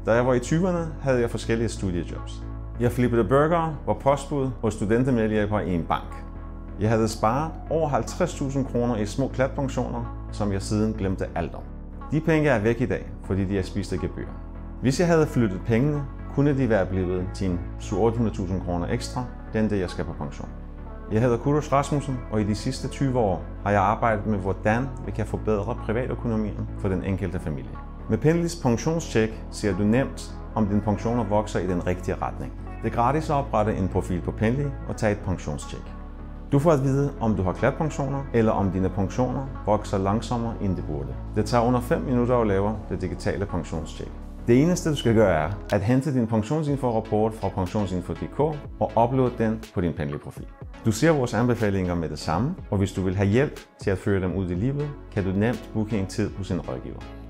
Da jeg var i 20'erne, havde jeg forskellige studiejobs. Jeg flippede burgere, var postbud og studentermedhjælper i en bank. Jeg havde sparet over 50.000 kroner i små klatpensioner, som jeg siden glemte alt om. De penge er væk i dag, fordi de er spist af gebyr. Hvis jeg havde flyttet pengene, kunne de være blevet til 700-800.000 kroner ekstra, den dag jeg skal på pension. Jeg hedder Kudos Rasmussen, og i de sidste 20 år har jeg arbejdet med, hvordan vi kan forbedre privatøkonomien for den enkelte familie. Med Penleys pensionstjek ser du nemt, om din pensioner vokser i den rigtige retning. Det er gratis at oprette en profil på Penley og tage et pensionstjek. Du får at vide, om du har klatpensioner, eller om dine pensioner vokser langsommere, end det burde. Det tager under 5 minutter at lave det digitale pensionstjek. Det eneste, du skal gøre, er at hente din pensionsinfo-rapport fra pensionsinfo.dk og uploade den på din Penley-profil. Du ser vores anbefalinger med det samme, og hvis du vil have hjælp til at føre dem ud i livet, kan du nemt booke en tid hos en rådgiver.